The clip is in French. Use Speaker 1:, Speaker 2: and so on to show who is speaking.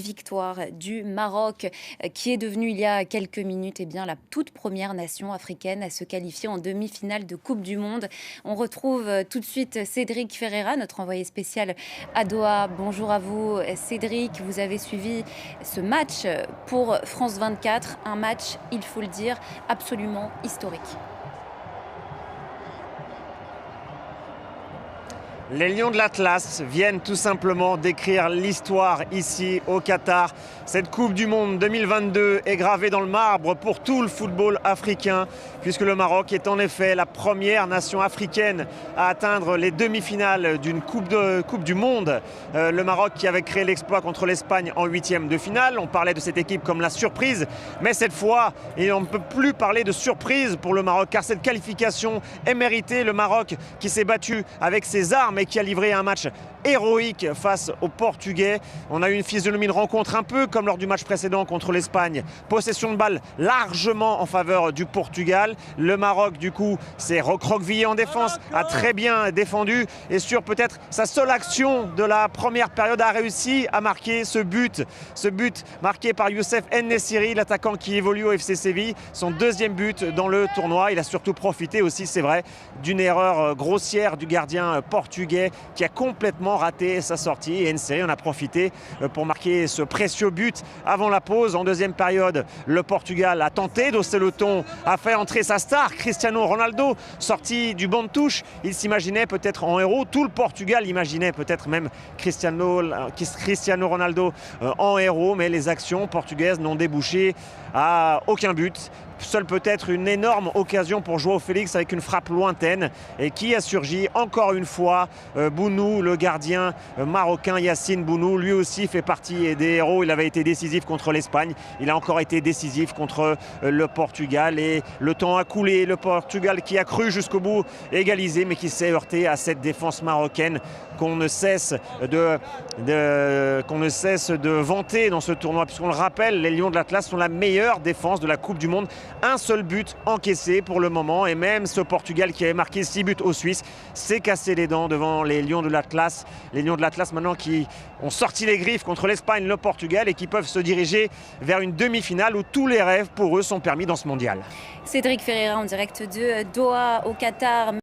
Speaker 1: Victoire du Maroc qui est devenu il y a quelques minutes la toute première nation africaine à se qualifier en demi-finale de Coupe du Monde. On retrouve tout de suite Cédric Ferreira, notre envoyé spécial à Doha. Bonjour à vous Cédric, vous avez suivi ce match pour France 24, un match, il faut le dire, absolument historique.
Speaker 2: Les Lions de l'Atlas viennent tout simplement d'écrire l'histoire ici au Qatar. Cette Coupe du Monde 2022 est gravée dans le marbre pour tout le football africain, puisque le Maroc est en effet la première nation africaine à atteindre les demi-finales d'une Coupe du Monde. Le Maroc qui avait créé l'exploit contre l'Espagne en huitième de finale. On parlait de cette équipe comme la surprise, mais cette fois, et on ne peut plus parler de surprise pour le Maroc, car cette qualification est méritée. Le Maroc qui s'est battu avec ses armes et qui a livré un match héroïque face aux Portugais. On a eu une physionomie de rencontre un peu comme lors du match précédent contre l'Espagne. Possession de balle largement en faveur du Portugal. Le Maroc, du coup, s'est recroquevillé en défense, a très bien défendu et sur peut-être sa seule action de la première période a réussi à marquer ce but. Ce but marqué par Youssef En-Nesyri, l'attaquant qui évolue au FC Séville. Son deuxième but dans le tournoi. Il a surtout profité aussi, c'est vrai, d'une erreur grossière du gardien portugais qui a complètement raté sa sortie. Et En-Nesyri en a profité pour marquer ce précieux but avant la pause. En deuxième période, le Portugal a tenté d'hausser le ton, a fait entrer sa star, Cristiano Ronaldo, sorti du banc de touche. Il s'imaginait peut-être en héros. Tout le Portugal imaginait peut-être même Cristiano Ronaldo en héros, mais les actions portugaises n'ont débouché à aucun but. Seule peut-être une énorme occasion pour João Félix avec une frappe lointaine et qui a surgi encore une fois. Bounou, le gardien marocain Yacine Bounou, lui aussi fait partie des héros. Il avait été décisif contre l'Espagne, il a encore été décisif contre le Portugal et le temps a coulé. Le Portugal qui a cru jusqu'au bout égaliser, mais qui s'est heurté à cette défense marocaine qu'on ne cesse de vanter dans ce tournoi, puisqu'on le rappelle, les Lions de l'Atlas sont la meilleure défense de la Coupe du Monde. Un seul but encaissé pour le moment, et même ce Portugal qui avait marqué 6 buts aux Suisses s'est cassé les dents devant les Lions de l'Atlas. Les Lions de l'Atlas maintenant qui ont sorti les griffes contre l'Espagne, le Portugal, et qui peuvent se diriger vers une demi-finale où tous les rêves pour eux sont permis dans ce mondial.
Speaker 1: Cédric Ferreira en direct de Doha au Qatar.